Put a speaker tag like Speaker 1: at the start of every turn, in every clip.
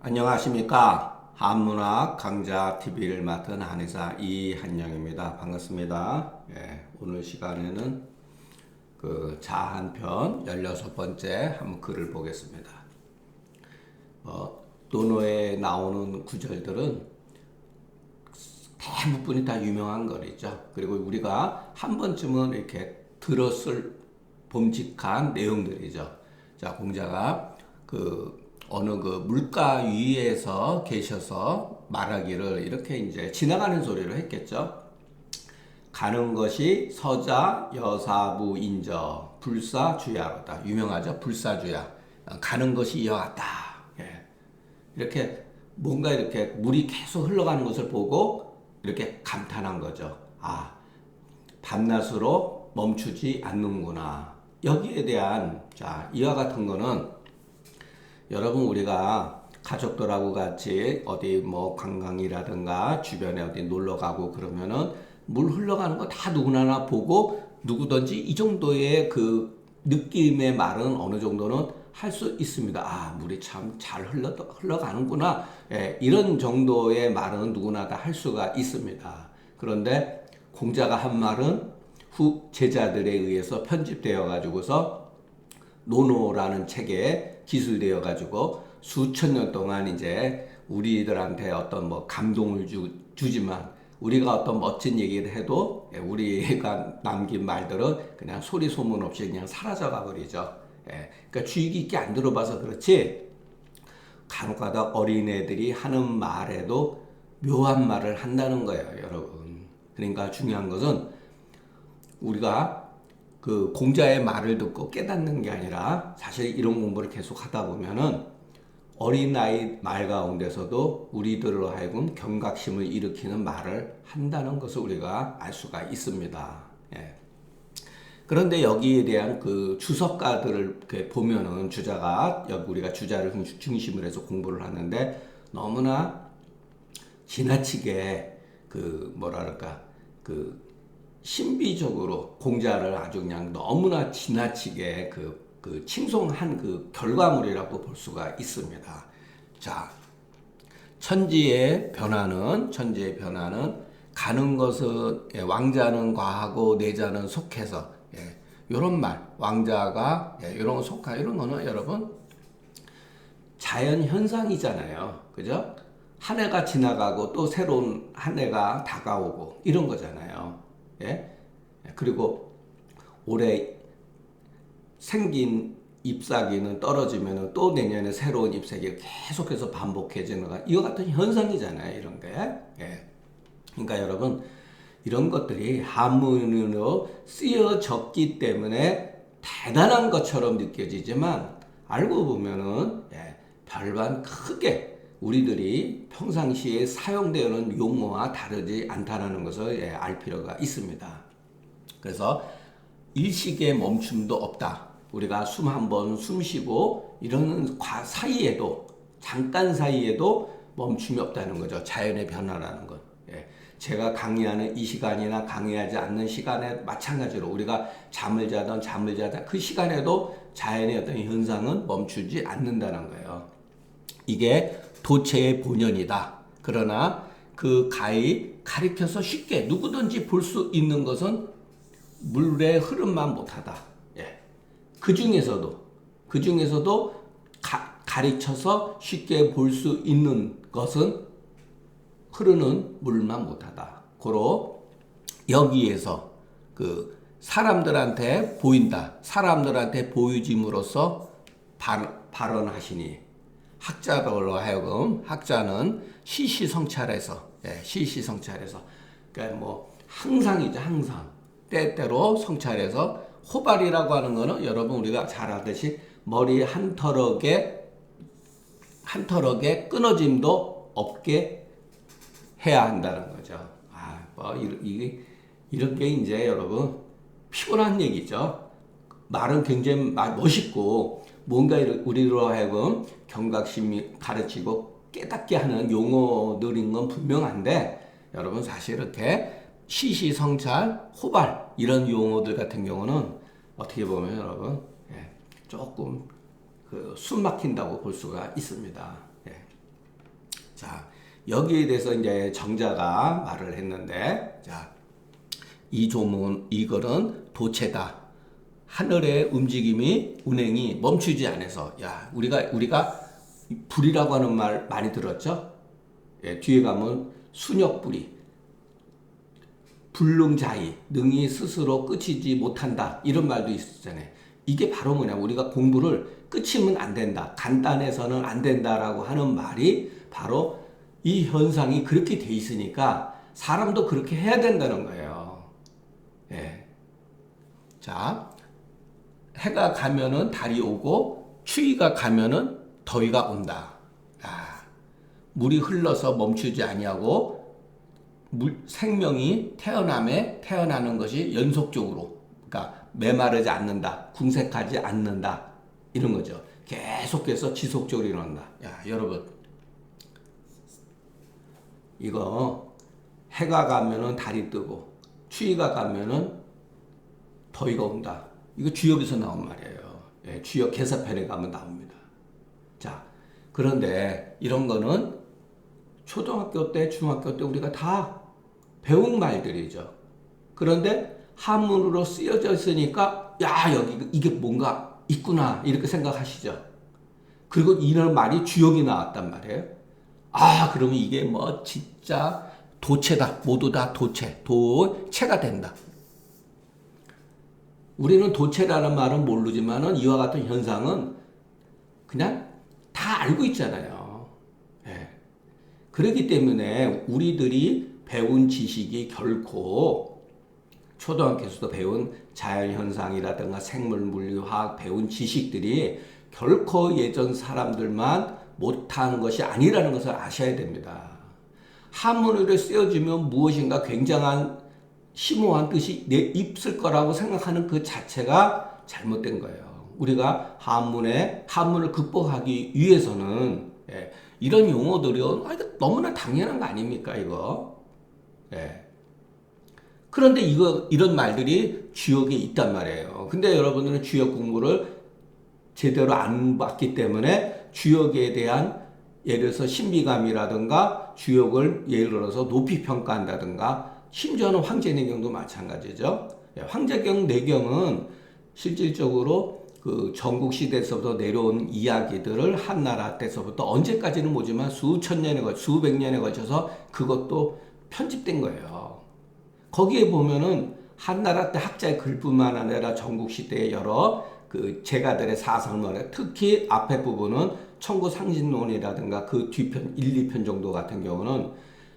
Speaker 1: 안녕하십니까. 한문학 강좌 TV를 맡은 한의사 이한영입니다. 반갑습니다. 오늘 시간에는 그 자한편 16번째 한번 글을 보겠습니다. 논어에 나오는 구절들은 대부분이 다 유명한 거리죠. 그리고 우리가 한 번쯤은 이렇게 들었을 봄직한 내용들이죠. 자, 공자가 어느 물가 위에서 계셔서 말하기를 이렇게 이제 지나가는 소리로 했겠죠. 가는 것이 서자 여사부 인저 불사주야로다. 유명하죠. 불사주야. 가는 것이 이와 같다. 이렇게 뭔가 이렇게 물이 계속 흘러가는 것을 보고 이렇게 감탄한 거죠. 아, 밤낮으로 멈추지 않는구나. 여기에 대한 이와 같은 거는 여러분 우리가 가족들하고 같이 어디 관광이라든가 주변에 어디 놀러 가고 그러면은 물 흘러가는 거 다 누구나 보고 누구든지 이 정도의 그 느낌의 말은 어느 정도는 할 수 있습니다. 아, 물이 참 잘 흘러가는구나. 이런 정도의 말은 누구나 다 할 수가 있습니다. 그런데 공자가 한 말은 후 제자들에 의해서 편집되어 가지고서 논어라는 책에 기술되어 가지고 수천 년 동안 이제 우리들한테 어떤 감동을 주지만 우리가 어떤 멋진 얘기를 해도 우리가 남긴 말들은 그냥 소리 소문 없이 그냥 사라져가 버리죠. 그러니까 주의 깊게 안 들어봐서 그렇지 간혹가다 어린애들이 하는 말에도 묘한 말을 한다는 거예요, 여러분. 그러니까 중요한 것은 우리가 그 공자의 말을 듣고 깨닫는 게 아니라 사실 이런 공부를 계속 하다 보면은 어린아이 말 가운데서도 우리들로 하여금 경각심을 일으키는 말을 한다는 것을 우리가 알 수가 있습니다. 그런데 여기에 대한 그 주석가들을 이렇게 보면은 주자가 여기 우리가 주자를 중심으로 해서 공부를 하는데 너무나 지나치게 신비적으로 공자를 아주 그냥 너무나 지나치게 칭송한 그 결과물이라고 볼 수가 있습니다. 자, 천지의 변화는 가는 것은 왕자는 과하고 내자는 속해서 이런 말 왕자가 이런 속하 이런 거는 여러분 자연 현상이잖아요. 그죠? 한 해가 지나가고 또 새로운 한 해가 다가오고 이런 거잖아요. 그리고 올해 생긴 잎사귀는 떨어지면 또 내년에 새로운 잎사귀가 계속해서 반복해지는 거 이와 같은 현상이잖아요. 이런 게. 그러니까 여러분 이런 것들이 한문으로 쓰여졌기 때문에 대단한 것처럼 느껴지지만 알고 보면은 별반 크게 우리들이 평상시에 사용되는 용어와 다르지 않다는 것을 알 필요가 있습니다. 그래서 일식의 멈춤도 없다. 우리가 숨 한 번 숨 쉬고 이러는 사이에도 잠깐 사이에도 멈춤이 없다는 거죠. 자연의 변화라는 것. 제가 강의하는 이 시간이나 강의하지 않는 시간에 마찬가지로 우리가 잠을 자다 그 시간에도 자연의 어떤 현상은 멈추지 않는다는 거예요. 이게 도체의 본연이다. 그러나 그 가리켜서 쉽게 누구든지 볼 수 있는 것은 물의 흐름만 못하다. 그 중에서도 가르쳐서 쉽게 볼 수 있는 것은 흐르는 물만 못하다. 고로 여기에서 사람들한테 보인다. 사람들한테 보여짐으로써 발언하시니 학자들로 하여금 학자는 시시성찰해서 그러니까 항상이죠. 항상 때때로 성찰해서 호발이라고 하는 거는 여러분 우리가 잘 알듯이 머리 한 털럭에 끊어짐도 없게 해야 한다는 거죠. 이런 게 이제 여러분 피곤한 얘기죠. 말은 굉장히 멋있고 뭔가 우리로 하여금 경각심이 가르치고 깨닫게 하는 용어들인 건 분명한데 여러분 사실 이렇게 시시성찰, 호발 이런 용어들 같은 경우는 어떻게 보면 여러분 조금 숨 막힌다고 볼 수가 있습니다. 자, 여기에 대해서 이제 정자가 말을 했는데, 자, 이 조문, 이거는 도체다. 하늘의 움직임이, 운행이 멈추지 않아서, 야, 우리가 불이라고 하는 말 많이 들었죠? 예, 뒤에 가면 순역불이, 불능자의, 능히 스스로 끝이지 못한다. 이런 말도 있었잖아요. 이게 바로 뭐냐, 우리가 공부를 끝이면 안 된다, 간단해서는 안 된다라고 하는 말이 바로 이 현상이 그렇게 돼 있으니까 사람도 그렇게 해야 된다는 거예요. 예. 자, 해가 가면은 달이 오고 추위가 가면은 더위가 온다. 아, 물이 흘러서 멈추지 아니하고 생명이 태어나는 것이 연속적으로, 그러니까 메마르지 않는다, 궁색하지 않는다, 이런 거죠. 계속해서 지속적으로 일어난다. 야, 여러분, 이거 해가 가면은 달이 뜨고 추위가 가면은 더위가 온다. 이거 주역에서 나온 말이에요. 예, 주역 개사편에 가면 나옵니다. 자, 그런데 이런 거는 초등학교 때, 중학교 때 우리가 다 배운 말들이죠. 그런데 한문으로 쓰여져 있으니까, 야, 여기 이게 뭔가 있구나, 이렇게 생각하시죠. 그리고 이런 말이 주역이 나왔단 말이에요. 아, 그러면 이게 뭐 진짜 도체다. 모두 다 도체가 된다. 우리는 도체라는 말은 모르지만은 이와 같은 현상은 그냥 다 알고 있잖아요. 예. 그렇기 때문에 우리들이 배운 지식이 결코 초등학교에서도 배운 자연현상이라든가 생물, 물리, 화학 배운 지식들이 결코 예전 사람들만 못한 것이 아니라는 것을 아셔야 됩니다. 한문으로 쓰여지면 무엇인가 굉장한 심오한 뜻이 있을 거라고 생각하는 그 자체가 잘못된 거예요. 우리가 한문을 극복하기 위해서는, 예, 이런 용어들이 너무나 당연한 거 아닙니까, 이거? 예. 그런데 이런 말들이 주역에 있단 말이에요. 근데 여러분들은 주역 공부를 제대로 안 봤기 때문에 주역에 대한, 예를 들어서 신비감이라든가 주역을 예를 들어서 높이 평가한다든가, 심지어는 황제내경도 마찬가지죠. 황제경 내경은 실질적으로 그 전국시대에서부터 내려온 이야기들을 한나라 때서부터 언제까지는 모르지만 수백 년에 걸쳐서 그것도 편집된 거예요. 거기에 보면은 한나라 때 학자의 글뿐만 아니라 전국시대의 여러 그 제가들의 사상론, 특히 앞에 부분은 청구상신론이라든가 그 뒤편 1, 2편 정도 같은 경우는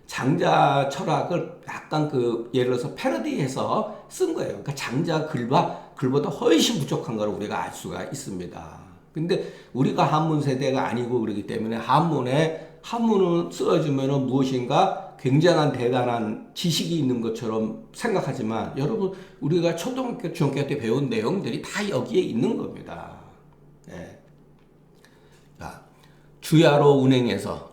Speaker 1: 장자 철학을 약간 예를 들어서 패러디해서 쓴 거예요. 그러니까 장자 글보다 훨씬 부족한 걸 우리가 알 수가 있습니다. 근데 우리가 한문 세대가 아니고 그러기 때문에 한문을 쓰여주면 무엇인가 굉장한 대단한 지식이 있는 것처럼 생각하지만, 여러분, 우리가 초등학교, 중학교 때 배운 내용들이 다 여기에 있는 겁니다. 예. 자, 주야로 움직여서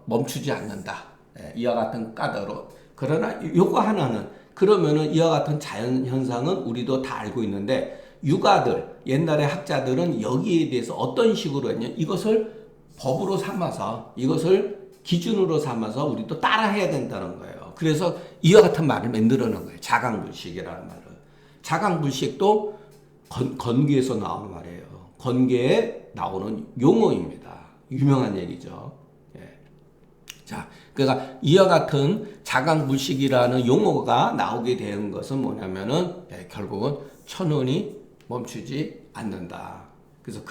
Speaker 1: 멈추지 않는다. 예, 이와 같은 까다로. 그러나 요거 하나는, 그러면은 이와 같은 자연 현상은 우리도 다 알고 있는데, 유가들, 옛날의 학자들은 여기에 대해서 어떤 식으로 했냐, 이것을 법으로 삼아서, 이것을 기준으로 삼아서 우리도 따라 해야 된다는 거예요. 그래서 이와 같은 말을 만들어낸 거예요. 자강불식이라는 말을. 자강불식도 건기에서 나오는 말이에요. 건기에 나오는 용어입니다. 유명한 얘기죠. 예. 자, 그러니까 이와 같은 자강불식이라는 용어가 나오게 된 것은 뭐냐면은, 예, 결국은 천운이 멈추지 않는다. 그래서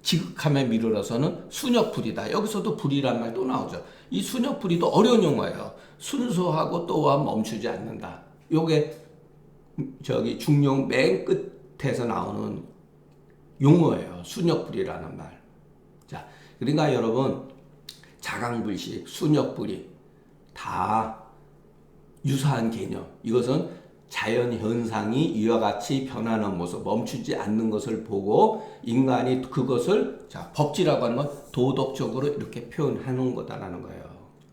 Speaker 1: 지극함에 미르러서는 순역불이다. 여기서도 불이란 말 또 나오죠. 이 순역불이도 어려운 용어예요. 순수하고 또한 멈추지 않는다. 요게 중용 맨 끝에서 나오는 용어예요. 순역불이라는 말. 자, 그러니까 여러분, 자강불식, 순역불이 다 유사한 개념. 이것은 자연 현상이 이와 같이 변하는 모습, 멈추지 않는 것을 보고 인간이 그것을, 자, 법지라고 하는 건 도덕적으로 이렇게 표현하는 거다라는 거예요.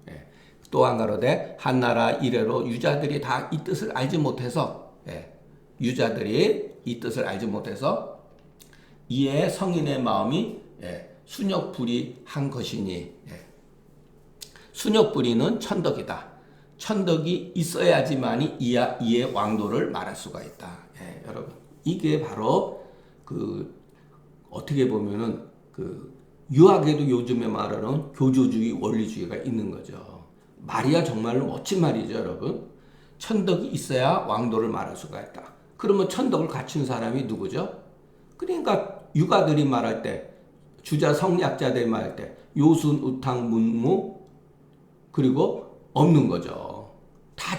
Speaker 1: 예. 또한 가로되 한나라 이래로 유자들이 다 이 뜻을 알지 못해서, 예, 유자들이 이 뜻을 알지 못해서 이에 성인의 마음이, 예, 순역불이한 것이니, 예. 수녀뿌리는 천덕이다. 천덕이 있어야지만이 이의 왕도를 말할 수가 있다. 예, 여러분 이게 바로 그 어떻게 보면은 그 유학에도 요즘에 말하는 교조주의 원리주의가 있는 거죠. 말이야 정말로 멋진 말이죠, 여러분. 천덕이 있어야 왕도를 말할 수가 있다. 그러면 천덕을 갖춘 사람이 누구죠? 그러니까 유가들이 말할 때, 주자 성약자들이 말할 때 요순, 우탕, 문무 그리고 없는 거죠. 다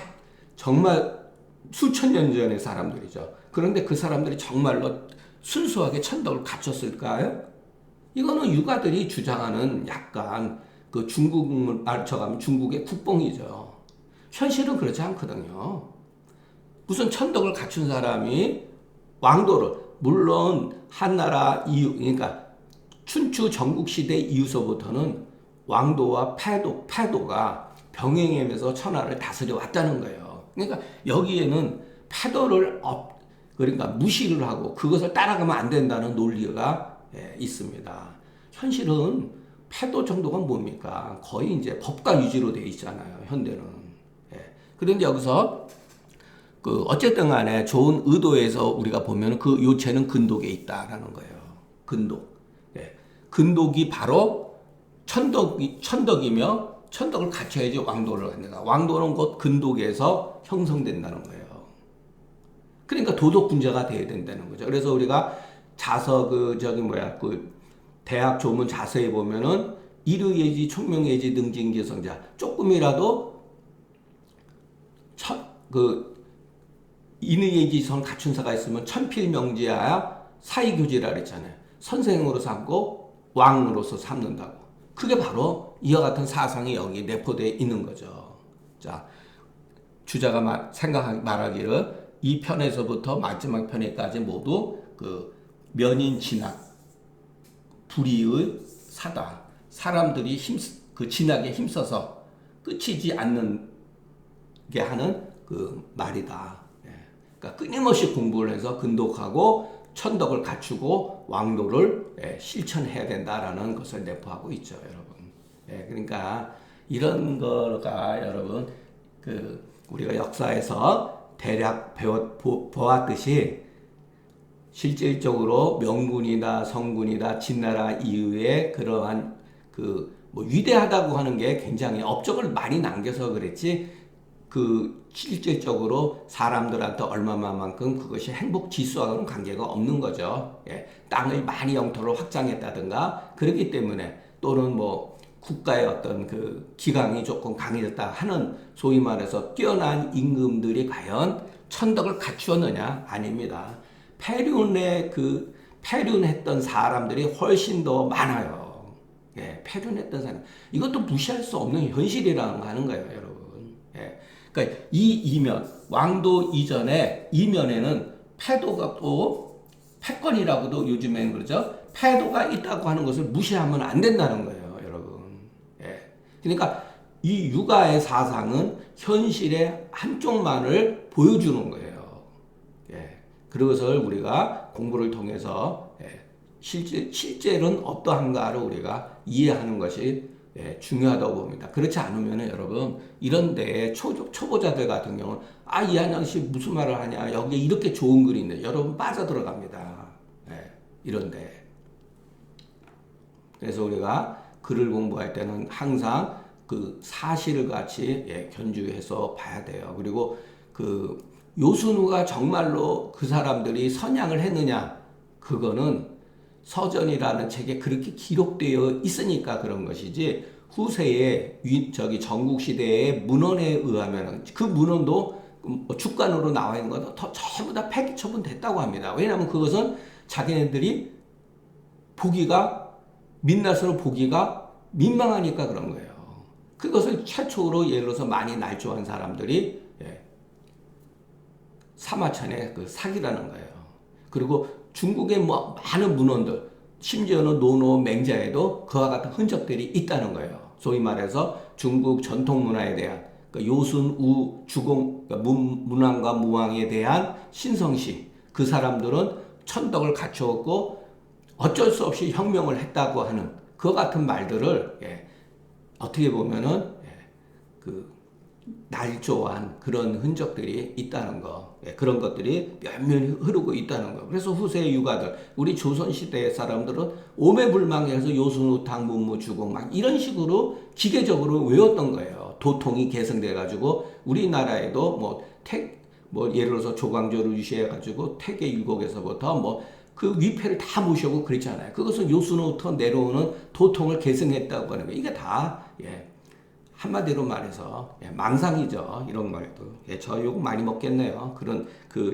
Speaker 1: 정말 수천 년 전의 사람들이죠. 그런데 그 사람들이 정말로 순수하게 천덕을 갖췄을까요? 이거는 유가들이 주장하는 약간 그 중국을 말쳐가면 중국의 국뽕이죠. 현실은 그렇지 않거든요. 무슨 천덕을 갖춘 사람이 왕도를, 물론 한나라 이후, 그러니까 춘추 전국시대 이후서부터는 왕도와 패도가 병행하면서 천하를 다스려 왔다는 거예요. 그러니까 여기에는 패도를 그러니까 무시를 하고 그것을 따라가면 안 된다는 논리가 있습니다. 현실은 패도 정도가 뭡니까? 거의 이제 법과 위주로 돼 있잖아요. 현대는. 그런데 여기서 그 어쨌든 간에 좋은 의도에서 우리가 보면 그 요체는 근독에 있다라는 거예요. 근독. 근독이 바로 천덕이며 천덕을 갖춰야지 왕도를 합니다. 왕도는 곧 근독에서 형성된다는 거예요. 그러니까 도덕군자가 돼야 된다는 거죠. 그래서 우리가 자서 그 대학 조문 자서에 보면은 이르예지 총명예지 능진기성자 조금이라도 인의예지성을 갖춘 사가 있으면 천필명지하야 사이교지라 그랬잖아요. 선생으로 삼고 왕으로서 삼는다고. 그게 바로 이와 같은 사상이 여기 내포되어 있는 거죠. 자, 주자가 말하기를 이 편에서부터 마지막 편에까지 모두 그 면인 진학, 불의의 사다. 사람들이 그 진학에 힘써서 끝이지 않는 게 하는 그 말이다. 그러니까 끊임없이 공부를 해서 근독하고 천덕을 갖추고 왕도를 실천해야 된다라는 것을 내포하고 있죠, 여러분. 그러니까 이런 거가 여러분 그 우리가 역사에서 대략 보았듯이 실질적으로 명군이나 성군이나 진나라 이후에 그러한 뭐 위대하다고 하는 게 굉장히 업적을 많이 남겨서 그랬지 그 실질적으로 사람들한테 얼마만큼 그것이 행복 지수와는 관계가 없는 거죠. 땅을 많이 영토를 확장했다든가 그렇기 때문에 또는 뭐 국가의 어떤 그 기강이 조금 강해졌다 하는 소위 말해서 뛰어난 임금들이 과연 천덕을 갖추었느냐? 아닙니다. 패륜했던 사람들이 훨씬 더 많아요. 패륜했던 사람. 이것도 무시할 수 없는 현실이라는 거 하는 거예요, 여러분. 그러니까 이 이면, 왕도 이전에 이면에는 패도가 또 패권이라고도 요즘에는 그러죠. 패도가 있다고 하는 것을 무시하면 안 된다는 거예요, 여러분. 그러니까 이 육아의 사상은 현실의 한쪽만을 보여주는 거예요. 그것을 우리가 공부를 통해서 실제는 어떠한가를 우리가 이해하는 것이 중요하다고 봅니다. 그렇지 않으면 여러분 이런 데에 초보자들 같은 경우는 이한양 씨 무슨 말을 하냐 여기에 이렇게 좋은 글이 있는데 여러분 빠져들어갑니다. 이런 데. 그래서 우리가 글을 공부할 때는 항상 그 사실을 같이 견주해서 봐야 돼요. 그리고 그 요순우가 정말로 그 사람들이 선양을 했느냐 그거는 서전이라는 책에 그렇게 기록되어 있으니까 그런 것이지 후세에 전국시대의 문헌에 의하면 그 문헌도 축간으로 나와 있는 것도 전부 다 폐기 처분됐다고 합니다. 왜냐하면 그것은 자기네들이 민낯으로 보기가 민망하니까 그런 거예요. 그것을 최초로 예를 들어서 많이 날조한 사람들이 사마천의 그 사기라는 거예요. 그리고 중국의 뭐 많은 문헌들, 심지어는 노노 맹자에도 그와 같은 흔적들이 있다는 거예요. 소위 말해서 중국 전통 문화에 대한 요순, 우, 주공, 문왕과 무왕에 대한 신성시, 그 사람들은 천덕을 갖추었고 어쩔 수 없이 혁명을 했다고 하는 그 같은 말들을 어떻게 보면은 날조한 그런 흔적들이 있다는 거, 그런 것들이 면면히 흐르고 있다는 거. 그래서 후세 유가들, 우리 조선시대 사람들은 오매불망해서 요순우탕 문무주공 막 이런 식으로 기계적으로 외웠던 거예요. 도통이 계승돼가지고 우리나라에도 예를 들어서 조광조를 유시해가지고 태계 유곡에서부터 그 위패를 다 모셔고 그랬잖아요. 그것은 요순으로부터 내려오는 도통을 계승했다고 하는 거예요. 이게 다, 한마디로 말해서 망상이죠. 이런 말도. 저 욕 많이 먹겠네요.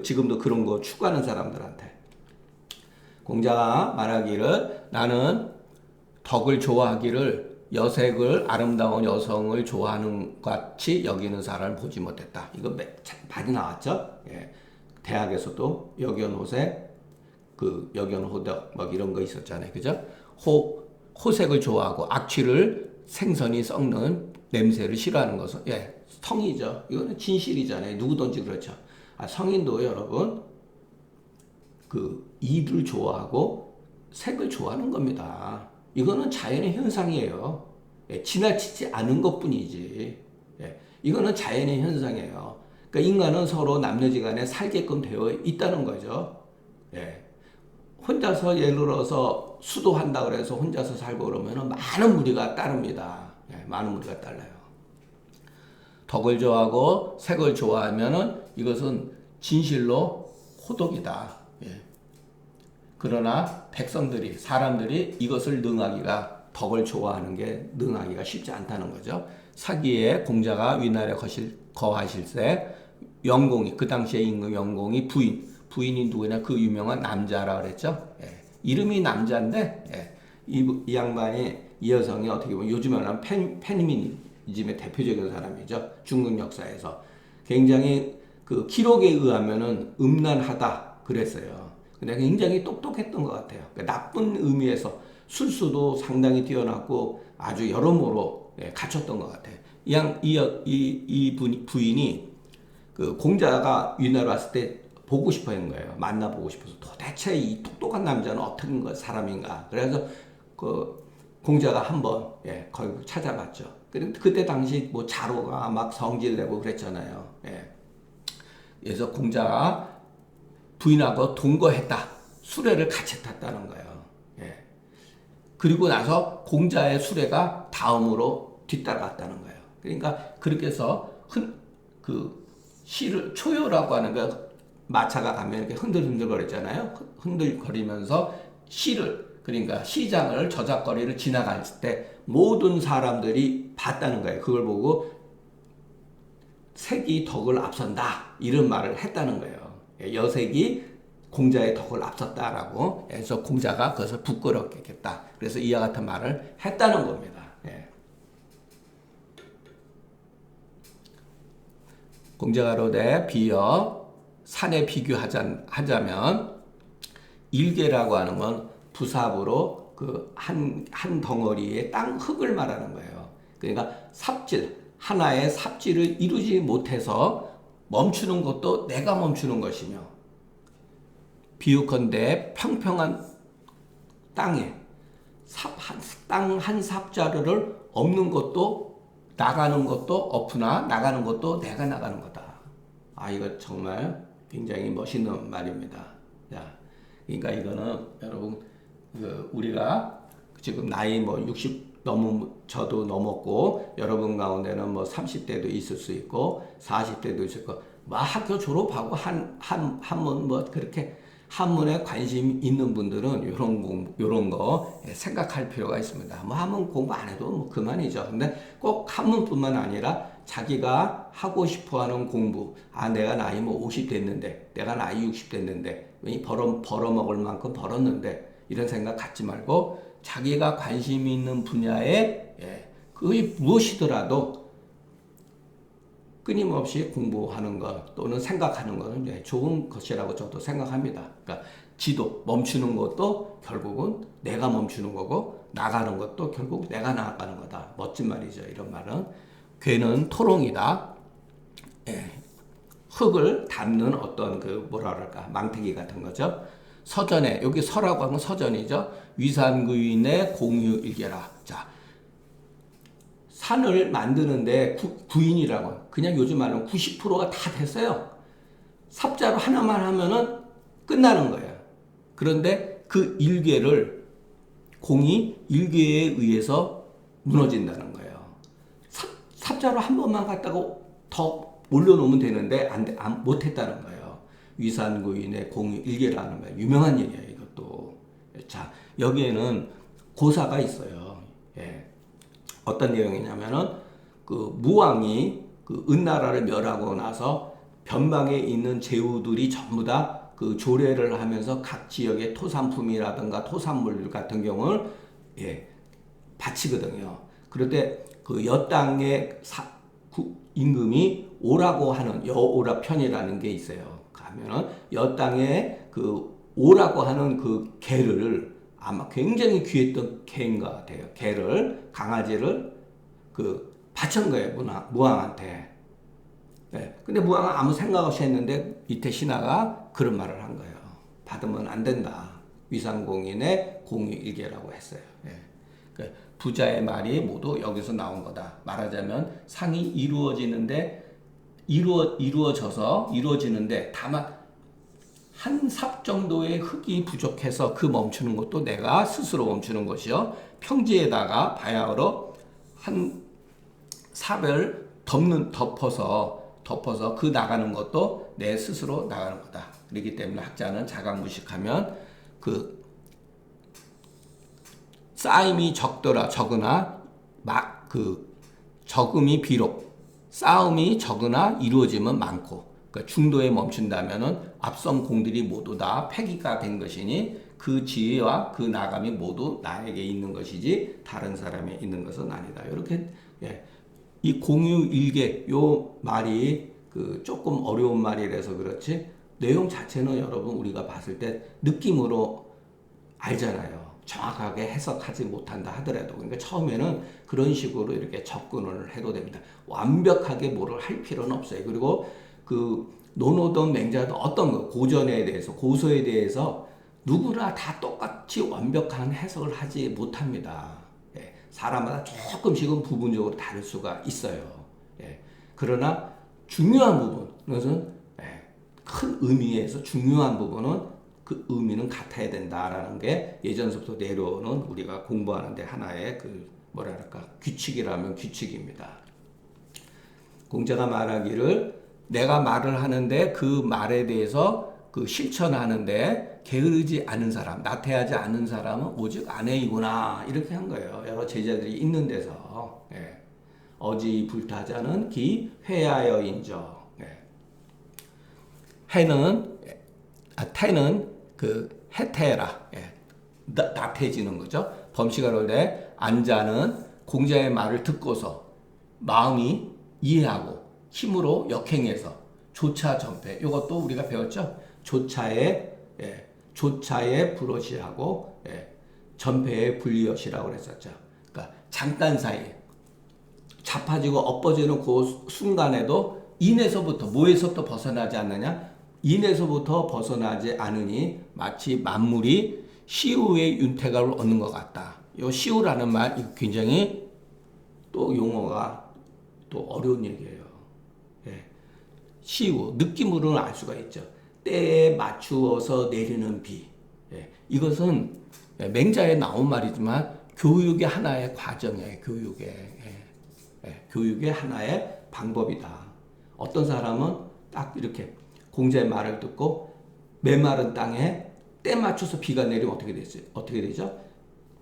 Speaker 1: 지금도 그런 거 추구하는 사람들한테. 공자가 말하기를 나는 덕을 좋아하기를 여색을 아름다운 여성을 좋아하는 것 같이 여기는 사람을 보지 못했다. 이거 많이 나왔죠. 대학에서도 역연호색, 역연호덕 이런 거 있었잖아요. 그죠? 호색을 좋아하고 악취를 생선이 썩는 냄새를 싫어하는 것은 성이죠. 이거는 진실이잖아요. 누구든지 그렇죠. 성인도 여러분 이를 좋아하고 색을 좋아하는 겁니다. 이거는 자연의 현상이에요. 지나치지 않은 것뿐이지. 이거는 자연의 현상이에요. 그러니까 인간은 서로 남녀지간에 살게끔 되어 있다는 거죠. 혼자서 예를 들어서 수도한다 그래서 혼자서 살고 그러면 많은 무리가 따릅니다. 많은 무리가 따라요. 덕을 좋아하고 색을 좋아하면은 이것은 진실로 호덕이다. 그러나 사람들이 이것을 덕을 좋아하는 게 능하기가 쉽지 않다는 거죠. 사기에 공자가 위나라에 거하실세 영공이, 그 당시에 임금 영공이 부인이 누구냐? 그 유명한 남자라 그랬죠. 이름이 남자인데, 이 양반이, 이 여성이 어떻게 보면 요즘에는 페미니즘의 대표적인 사람이죠. 중국 역사에서. 굉장히 기록에 의하면은 음란하다 그랬어요. 근데 굉장히 똑똑했던 것 같아요. 그러니까 나쁜 의미에서 술수도 상당히 뛰어났고 아주 여러모로 갖췄던 것 같아요. 이 부인이 공자가 위나라 왔을 때 보고 싶어 한 거예요. 만나보고 싶어서 도대체 이 똑똑한 남자는 어떤 사람인가. 그래서 공자가 한번 거기 찾아봤죠. 그때 당시 자로가 막 성질내고 그랬잖아요. 그래서 공자가 부인하고 동거했다. 수레를 같이 탔다는 거예요. 그리고 나서 공자의 수레가 다음으로 뒤따라갔다는 거예요. 그러니까 그렇게 해서 시를 초요라고 하는 거 마차가 가면 이렇게 흔들흔들 거리잖아요. 흔들거리면서 그러니까 시장을 저작거리를 지나갈 때 모든 사람들이 봤다는 거예요. 그걸 보고 색이 덕을 앞선다. 이런 말을 했다는 거예요. 여색이 공자의 덕을 앞섰다라고 해서 공자가 그것을 부끄럽게 했다. 그래서 이와 같은 말을 했다는 겁니다. 공자가 이르되 비여 산에 비교하자면 일개라고 하는 건 부삽으로 한 덩어리의 땅 흙을 말하는 거예요. 그러니까 하나의 삽질을 이루지 못해서 멈추는 것도 내가 멈추는 것이며, 비유컨대 평평한 땅에 땅 한 삽자루를 엎는 것도 나가는 것도 내가 나가는 거다. 이거 정말 굉장히 멋있는 말입니다. 그러니까 이거는 여러분 우리가 지금 나이 60 저도 넘었고 여러분 가운데는 30대도 있을 수 있고 40대도 있을 거 학교 졸업하고 한문 그렇게 한문에 관심 있는 분들은 이런 거 생각할 필요가 있습니다. 한문 공부 안 해도 그만이죠. 근데 꼭 한문뿐만 아니라 자기가 하고 싶어하는 공부, 내가 나이 50 됐는데, 내가 나이 60 됐는데, 벌어먹을 만큼 벌었는데 이런 생각 갖지 말고 자기가 관심 있는 분야에 그게 무엇이더라도 끊임없이 공부하는 것 또는 생각하는 것은 좋은 것이라고 저도 생각합니다. 그러니까 멈추는 것도 결국은 내가 멈추는 거고 나가는 것도 결국 내가 나가는 거다. 멋진 말이죠. 이런 말은 괴는 토롱이다. 흙을 담는 어떤 망태기 같은 거죠. 서전에, 여기 서라고 하면 서전이죠. 위산구인의 공유일개라. 자, 판을 만드는데 구인이라고 그냥 요즘 말로 90%가 다 됐어요. 삽자로 하나만 하면은 끝나는 거예요. 그런데 그 일궤를 공이 일궤에 의해서 무너진다는 거예요. 삽자로 한 번만 갖다가 더 올려놓으면 되는데 못했다는 거예요. 위산구인의 공이 일궤라는 거예요. 유명한 얘기예요, 이것도. 자, 여기에는 고사가 있어요. 예. 어떤 내용이냐면은 그 무왕이 그 은나라를 멸하고 나서 변방에 있는 제후들이 전부 다 그 조례를 하면서 각 지역의 토산품이라든가 토산물 같은 경우를 바치거든요. 그럴 때 그 여땅의 임금이 오라고 하는 여오라 편이라는 게 있어요. 가면은 여땅의 그 오라고 하는 그 개를 아마 굉장히 귀했던 개인 것 같아요. 개를 강아지를 그 바친 거예요. 무왕한테. 네. 근데 무왕은 아무 생각 없이 했는데 이태 신하가 그런 말을 한 거예요. 받으면 안 된다. 위상공인의 공유일계라고 했어요. 예. 그 부자의 말이 모두 여기서 나온 거다. 말하자면 상이 이루어지는데 다만 한 삽 정도의 흙이 부족해서 그 멈추는 것도 내가 스스로 멈추는 것이요. 평지에다가 바야흐로 한 삽을 덮어서 그 나가는 것도 내 스스로 나가는 거다. 그렇기 때문에 학자는 자각무식하면 그 쌓임이 적으나 적음이 비록 싸움이 적으나 이루어지면 많고 그러니까 중도에 멈춘다면은 앞선 공들이 모두 다 폐기가 된 것이니 그 지혜와 그 나감이 모두 나에게 있는 것이지 다른 사람에 있는 것은 아니다. 이렇게 이 공유일계 요 말이 그 조금 어려운 말이라서 그렇지 내용 자체는 여러분 우리가 봤을 때 느낌으로 알잖아요. 정확하게 해석하지 못한다 하더라도 그러니까 처음에는 그런 식으로 이렇게 접근을 해도 됩니다. 완벽하게 뭐를 할 필요는 없어요. 그리고 그 논어든 맹자든 어떤 거 고전에 대해서 고서에 대해서 누구나 다 똑같이 완벽한 해석을 하지 못합니다. 사람마다 조금씩은 부분적으로 다를 수가 있어요. 그러나 중요한 부분, 그것은 큰 의미에서 중요한 부분은 그 의미는 같아야 된다라는 게 예전서부터 내려오는 우리가 공부하는데 하나의 그 규칙이라면 규칙입니다. 공자가 말하기를 내가 말을 하는데 그 말에 대해서 그 실천하는데 게으르지 않은 사람, 나태하지 않은 사람은 오직 아내이구나 이렇게 한 거예요. 여러 제자들이 있는 데서 어지 불타자는 기 회하여인저 태는 그 해태라 나태해지는 거죠. 범시가를 때 안자는 공자의 말을 듣고서 마음이 이해하고 힘으로 역행해서 조차 전패 이것도 우리가 배웠죠. 조차에 불엇이하고 전패에 불리엇이라고 그랬었죠. 그러니까 잠깐 사이에 자빠지고 엎어지는 그 순간에도 인에서부터 뭐에서부터 벗어나지 않느냐? 인에서부터 벗어나지 않으니 마치 만물이 시우의 윤택을 얻는 것 같다. 이 시우라는 말 굉장히 또 용어가 또 어려운 얘기예요. 시우 느낌으로는 알 수가 있죠. 때에 맞추어서 내리는 비. 이것은 맹자에 나온 말이지만 교육의 하나의 과정이에요. 교육의 하나의 방법이다. 어떤 사람은 딱 이렇게 공자의 말을 듣고 메마른 땅에 때 맞춰서 비가 내리면 어떻게 되죠?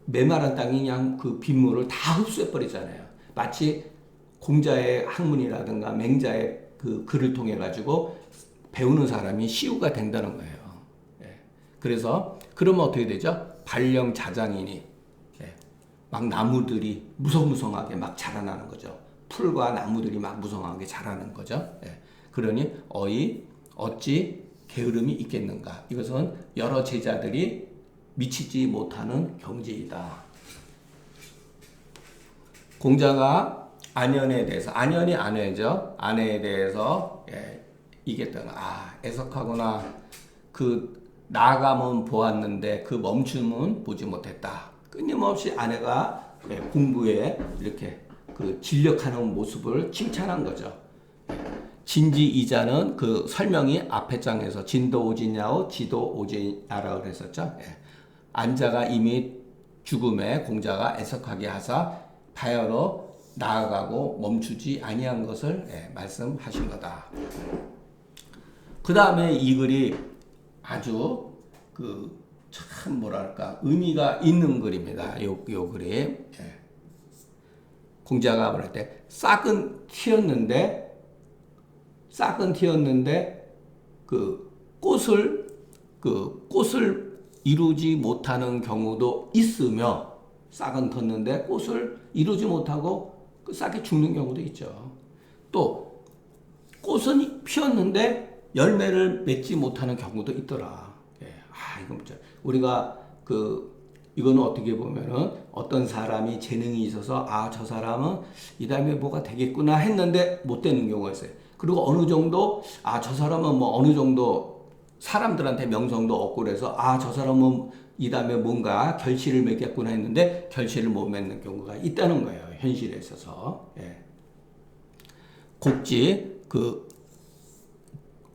Speaker 1: 메마른 땅이 그냥 그 빗물을 다 흡수해 버리잖아요. 마치 공자의 학문이라든가 맹자의 그 글을 통해 가지고 배우는 사람이 시우가 된다는 거예요. 그래서 그러면 어떻게 되죠? 발령자장이니 막 나무들이 무성무성하게 막 자라나는 거죠. 풀과 나무들이 막 무성하게 자라는 거죠. 그러니 어찌 게으름이 있겠는가? 이것은 여러 제자들이 미치지 못하는 경지이다. 공자가 안연에 대해서 안연이 아내죠. 아내에 대해서 이겼다는 애석하구나. 그 나감은 보았는데 그 멈춤은 보지 못했다. 끊임없이 아내가 공부에 이렇게 그 진력하는 모습을 칭찬한 거죠. 진지이자는 그 설명이 앞에 장에서 진도 오지냐오 지도 오지냐라고 그랬었죠. 안자가 이미 죽음에 공자가 애석하게 하사 바야로 나아가고 멈추지 아니한 것을 말씀하신 거다. 그 다음에 이 글이 아주 참 뭐랄까 의미가 있는 글입니다. 요 글이 공자가 말할 때 싹은 튀었는데 그 꽃을 이루지 못하는 경우도 있으며 싹은 텄는데 꽃을 이루지 못하고 그 싹이 죽는 경우도 있죠. 또 꽃은 피었는데 열매를 맺지 못하는 경우도 있더라. 이건 우리가 이거는 어떻게 보면은 어떤 사람이 재능이 있어서 저 사람은 이 다음에 뭐가 되겠구나 했는데 못 되는 경우가 있어요. 그리고 어느 정도 저 사람은 뭐 어느 정도 사람들한테 명성도 얻고 그래서 저 사람은 이 다음에 뭔가 결실을 맺겠구나 했는데 결실을 못 맺는 경우가 있다는 거예요. 현실에 있어서.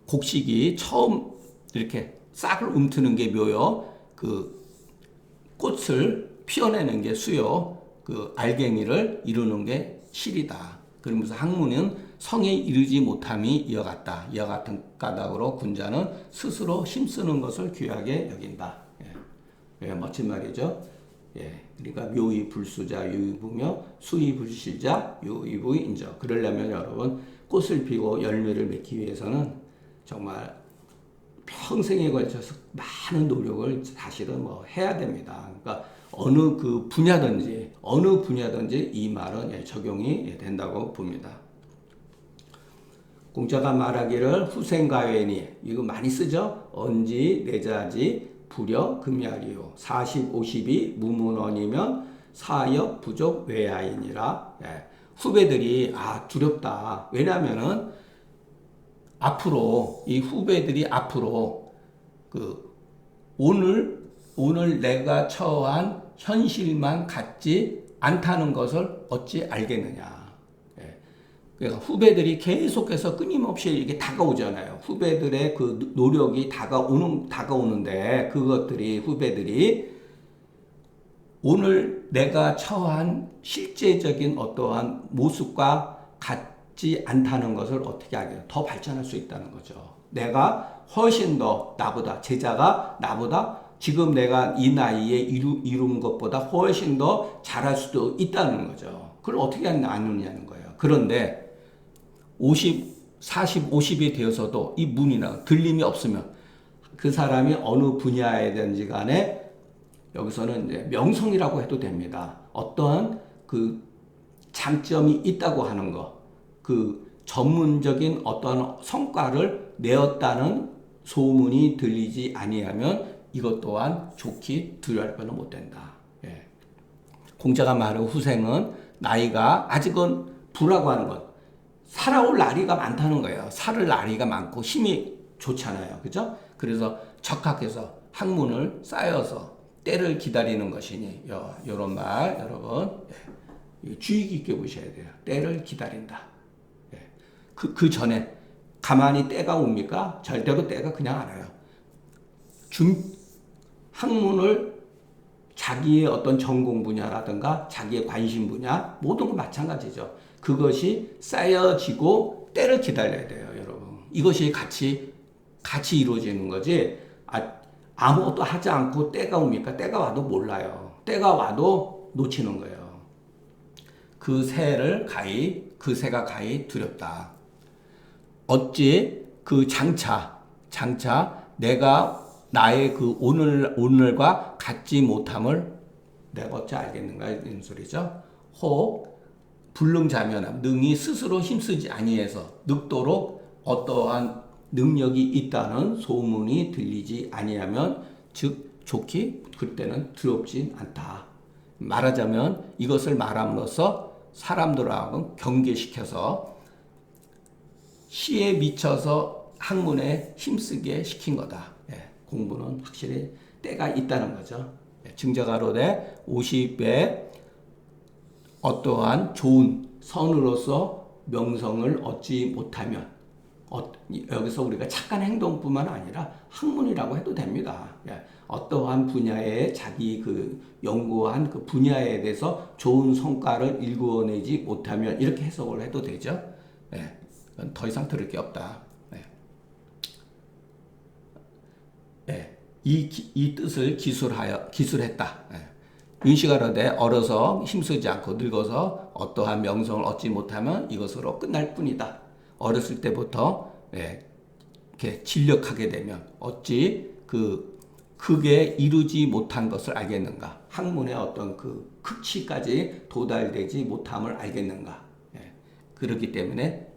Speaker 1: 곡식이 처음 이렇게 싹을 움트는 게 묘요. 꽃을 피어내는 게 수요. 알갱이를 이루는 게 실이다. 그러면서 학문은 성에 이르지 못함이 이와 같다. 이와 같은 까닭으로 군자는 스스로 힘쓰는 것을 귀하게 여긴다. 멋진 말이죠. 그러니까 묘의 불수자 유의부며 수의 불실자 유의부 인저. 그러려면 여러분 꽃을 피고 열매를 맺기 위해서는 정말 평생에 걸쳐서 많은 노력을 사실은 해야 됩니다. 그러니까 어느 분야든지 이 말은 적용이 된다고 봅니다. 공자가 말하기를 후생가외니 이거 많이 쓰죠. 언지 내자지 불여 금야리요 40, 50이 무문원이면 사역 부족 외야이니라. 후배들이 두렵다. 왜냐하면은 이 후배들이 앞으로 오늘 내가 처한 현실만 같지 않다는 것을 어찌 알겠느냐. 그러니까 후배들이 계속해서 끊임없이 이게 다가오잖아요. 후배들의 그 노력이 다가오는데 후배들이 오늘 내가 처한 실제적인 어떠한 모습과 같지 않다는 것을 어떻게 알겠어요? 더 발전할 수 있다는 거죠. 내가 훨씬 더 제자가 나보다 지금 내가 이 나이에 이룬 것보다 훨씬 더 잘할 수도 있다는 거죠. 그걸 어떻게 아느냐는 거예요. 그런데 40, 50이 되어서도 이 문이나 들림이 없으면 그 사람이 어느 분야에든지 간에 여기서는 이제 명성이라고 해도 됩니다. 어떠한 장점이 있다고 하는 거, 전문적인 어떠한 성과를 내었다는 소문이 들리지 아니하면 이것 또한 좋게 두려워할 바는 못 된다. 공자가 말하는 후생은 나이가 아직은 부라고 하는 것. 살아올 나이가 많다는 거예요. 살을 나이가 많고 힘이 좋잖아요. 그죠? 그래서 적합해서 학문을 쌓여서 때를 기다리는 것이니 이런 말 여러분 주의 깊게 보셔야 돼요. 때를 기다린다. 그 전에 가만히 때가 옵니까? 절대로 때가 그냥 안 와요. 학문을 자기의 어떤 전공 분야라든가 자기의 관심 분야 모든 건 마찬가지죠. 그것이 쌓여지고 때를 기다려야 돼요, 여러분. 이것이 같이 이루어지는 거지. 아무것도 하지 않고 때가 옵니까? 때가 와도 몰라요. 때가 와도 놓치는 거예요. 그 새가 가히 두렵다. 어찌 장차 내가 나의 오늘과 같지 못함을 내가 어찌 알겠는가 이런 소리죠. 혹 불능자면함 능히 스스로 힘쓰지 아니해서 늙도록 어떠한 능력이 있다는 소문이 들리지 아니하면 즉 좋기 그때는 두렵진 않다. 말하자면 이것을 말함으로써 사람들하고 경계시켜서 시에 미쳐서 학문에 힘쓰게 시킨 거다. 공부는 확실히 때가 있다는 거죠. 증자가로되 50에 어떠한 좋은 선으로서 명성을 얻지 못하면 여기서 우리가 착한 행동뿐만 아니라 학문이라고 해도 됩니다. 어떠한 분야에 자기 그 연구한 그 분야에 대해서 좋은 성과를 일구어내지 못하면 이렇게 해석을 해도 되죠. 더 이상 들을 게 없다. 이 뜻을 기술했다. 인식하려되 어려서 힘쓰지 않고 늙어서 어떠한 명성을 얻지 못하면 이것으로 끝날 뿐이다. 어렸을 때부터 이렇게 진력하게 되면 어찌 그 크게 이루지 못한 것을 알겠는가? 학문의 어떤 그 극치까지 도달되지 못함을 알겠는가? 그렇기 때문에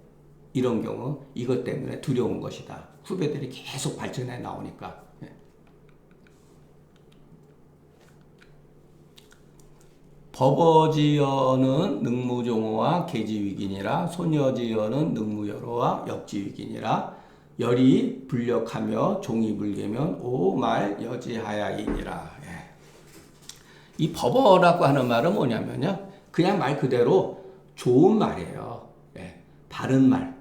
Speaker 1: 이런 경우 이것 때문에 두려운 것이다. 후배들이 계속 발전해 나오니까. 법어지어는 능무종어와 계지위기니라 소녀지어는 능무여로와 역지위기니라 열이 불력하며 종이 불개면 오말 여지하야이니라. 이 법어라고 하는 말은 뭐냐면요, 그냥 말 그대로 좋은 말이에요. 바른 말.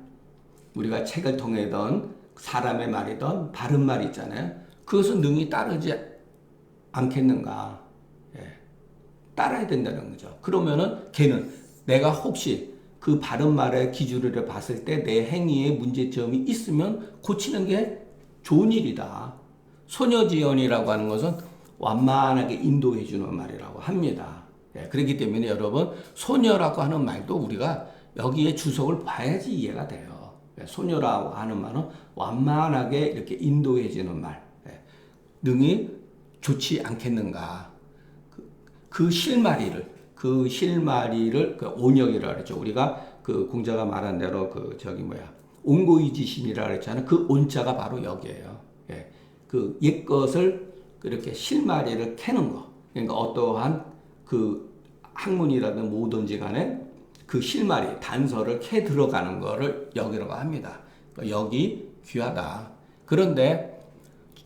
Speaker 1: 우리가 책을 통해던 사람의 말이던 바른 말 있잖아요. 그것은 능히 따르지 않겠는가? 따라야 된다는 거죠. 그러면은 걔는 내가 혹시 그 바른 말의 기준으로 봤을 때 내 행위에 문제점이 있으면 고치는 게 좋은 일이다. 소녀지연이라고 하는 것은 완만하게 인도해 주는 말이라고 합니다. 그렇기 때문에 여러분, 소녀라고 하는 말도 우리가 여기에 주석을 봐야지 이해가 돼요. 소녀라고 하는 말은 완만하게 이렇게 인도해 주는 말. 능히 좋지 않겠는가. 그 실마리를 그 온역이라고 그랬죠. 우리가 그 공자가 말한 대로 온고이지신이라고 그랬잖아요. 그 온자가 바로 여기에요. 그 옛것을 그렇게 실마리를 캐는 거. 그러니까 어떠한 그 학문이라든 뭐든지 간에 그 실마리, 단서를 캐 들어가는 거를 여기라고 합니다. 그러니까 여기 귀하다. 그런데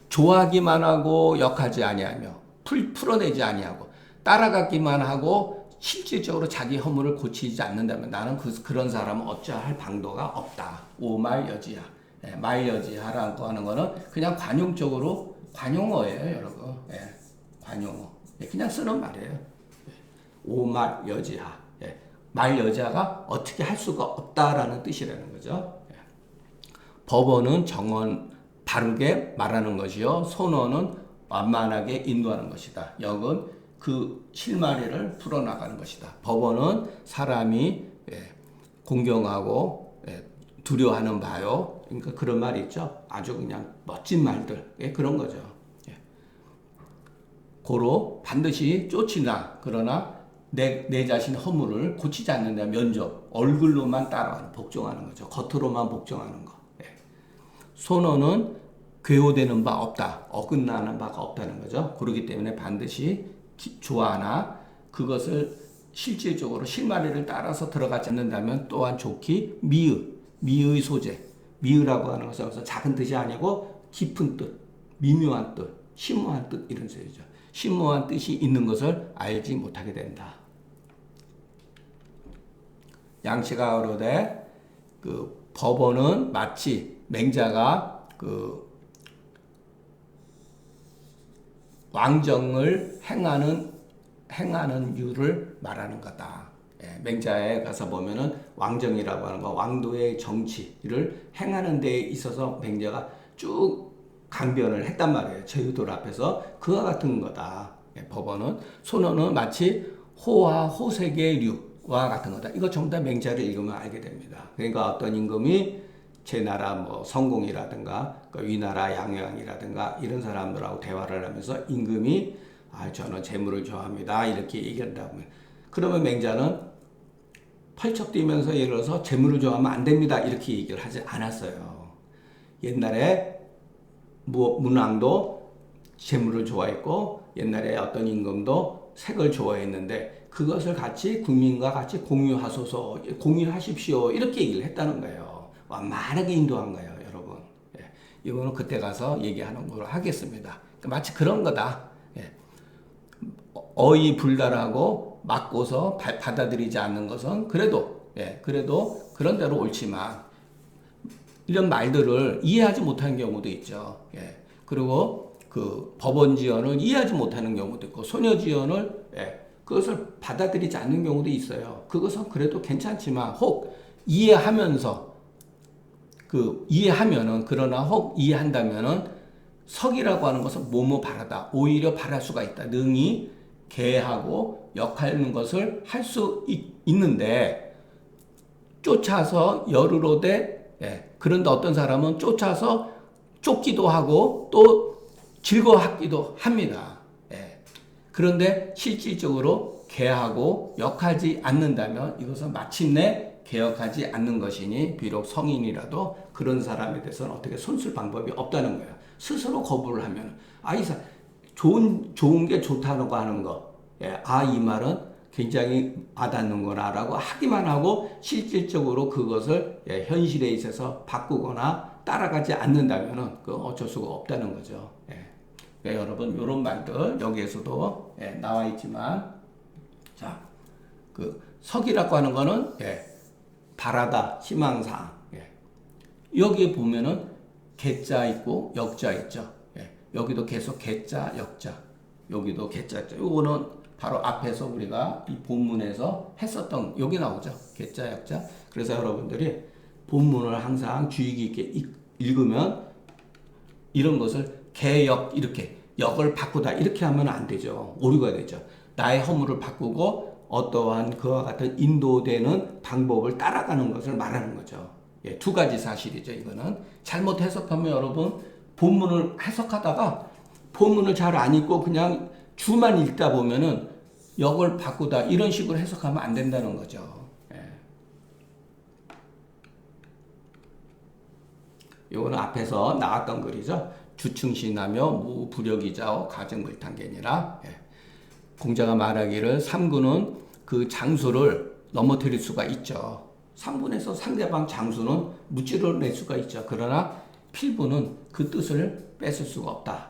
Speaker 1: 좋아하기만 하고 역하지 아니하며 풀어내지 아니하고 따라가기만 하고 실질적으로 자기 허물을 고치지 않는다면 나는 그런 사람은 어찌할 방도가 없다. 오말여지하. 말여지하라고 하는 거는 그냥 관용어예요, 여러분. 관용어. 그냥 쓰는 말이에요. 오말여지하. 말여자가 어떻게 할 수가 없다라는 뜻이라는 거죠. 법어는 정언 바르게 말하는 것이요. 손어는 완만하게 인도하는 것이다. 역은 그 실마리를 풀어나가는 것이다. 법어는 사람이 공경하고 두려워하는 바요. 그러니까 그런 말이 있죠. 아주 그냥 멋진 말들. 그런 거죠. 고로 반드시 쫓이나 그러나 내 자신 허물을 고치지 않는다. 면접. 얼굴로만 따라가는, 복종하는 거죠. 겉으로만 복종하는 거. 손어는 괴오되는 바 없다. 어긋나는 바가 없다는 거죠. 그렇기 때문에 반드시 좋아하나 그것을 실질적으로 실마리를 따라서 들어가지 않는다면 또한 좋기 미의 소재. 미의라고 하는 것은 작은 뜻이 아니고 깊은 뜻, 미묘한 뜻, 심오한 뜻 이런 소리죠. 심오한 뜻이 있는 것을 알지 못하게 된다. 양씨가 그러되 그 법어는 마치 맹자가 그 왕정을 행하는 이유를 말하는 거다. 맹자에 가서 보면은 왕정이라고 하는 거, 왕도의 정치를 행하는 데에 있어서 맹자가 쭉 강변을 했단 말이에요. 제후들 앞에서 그와 같은 거다. 법어는 손어는 마치 호와 호색의 류와 같은 거다. 이거 전부 다 맹자를 읽으면 알게 됩니다. 그러니까 어떤 임금이 제 나라 뭐 성공이라든가 위나라 양양이라든가 이런 사람들하고 대화를 하면서 임금이 저는 재물을 좋아합니다 이렇게 얘기한다면 그러면 맹자는 펄쩍 뛰면서 예를 들어서 재물을 좋아하면 안 됩니다 이렇게 얘기를 하지 않았어요. 옛날에 문왕도 재물을 좋아했고 옛날에 어떤 임금도 색을 좋아했는데 그것을 같이 국민과 같이 공유하십시오 이렇게 얘기를 했다는 거예요. 완만하게 인도한 거예요, 여러분. 이거는 그때 가서 얘기하는 걸로 하겠습니다. 마치 그런 거다. 어이 불달하고 맞고서 받아들이지 않는 것은 그래도 예, 그래도 그런 대로 옳지만 이런 말들을 이해하지 못하는 경우도 있죠. 예, 그리고 그 법원 지연을 이해하지 못하는 경우도 있고 소녀 지연을 그것을 받아들이지 않는 경우도 있어요. 그것은 그래도 괜찮지만 혹 이해하면서 이해하면은 그러나 혹 이해한다면은 석이라고 하는 것은 뭐뭐 바라다 오히려 바랄 수가 있다. 능히 개하고 역하는 것을 할 수 있는데 쫓아서 열으로되 그런데 어떤 사람은 쫓아서 쫓기도 하고 또 즐거워하기도 합니다. 그런데 실질적으로 개하고 역하지 않는다면 이것은 마침내 개혁하지 않는 것이니 비록 성인이라도 그런 사람에 대해서는 어떻게 손쓸 방법이 없다는 거예요. 스스로 거부를 하면 좋은 게 좋다고 하는 거, 이 말은 굉장히 와닿는구나라고 하기만 하고 실질적으로 그것을 현실에 있어서 바꾸거나 따라가지 않는다면은 그 어쩔 수가 없다는 거죠. 여러분 이런 말들 여기에서도 나와 있지만 자, 그 석이라고 하는 거는 바라다 희망사항. 여기에 보면은 개자 있고 역자 있죠. 여기도 계속 개자 역자. 여기도 개자 역자. 요거는 바로 앞에서 우리가 이 본문에서 했었던 여기 나오죠. 개자 역자. 그래서 여러분들이 본문을 항상 주의 깊게 읽으면 이런 것을 개역 이렇게 역을 바꾸다 이렇게 하면 안 되죠. 오류가 되죠. 나의 허물을 바꾸고 어떠한 그와 같은 인도되는 방법을 따라가는 것을 말하는 거죠. 두 가지 사실이죠. 이거는 잘못 해석하면 여러분 본문을 해석하다가 본문을 잘 안 읽고 그냥 주만 읽다 보면은 역을 바꾸다 이런 식으로 해석하면 안 된다는 거죠. 요거는 앞에서 나왔던 글이죠. 주충신하며 무부력이자오 가정불탕견이라. 공자가 말하기를 삼군은 그 장수를 넘어뜨릴 수가 있죠. 상분에서 상대방 장수는 무찌르낼 수가 있죠. 그러나 필부는 그 뜻을 뺏을 수가 없다.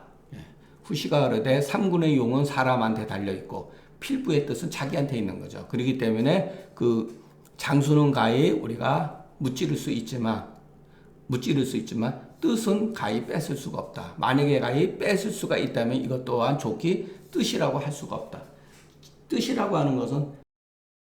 Speaker 1: 후시가 그러되 삼군의 용은 사람한테 달려있고 필부의 뜻은 자기한테 있는 거죠. 그렇기 때문에 그 장수는 가히 우리가 무찌를 수 있지만 뜻은 가히 뺏을 수가 없다. 만약에 가히 뺏을 수가 있다면 이것 또한 좋기 뜻이라고 할 수가 없다. 뜻이라고 하는 것은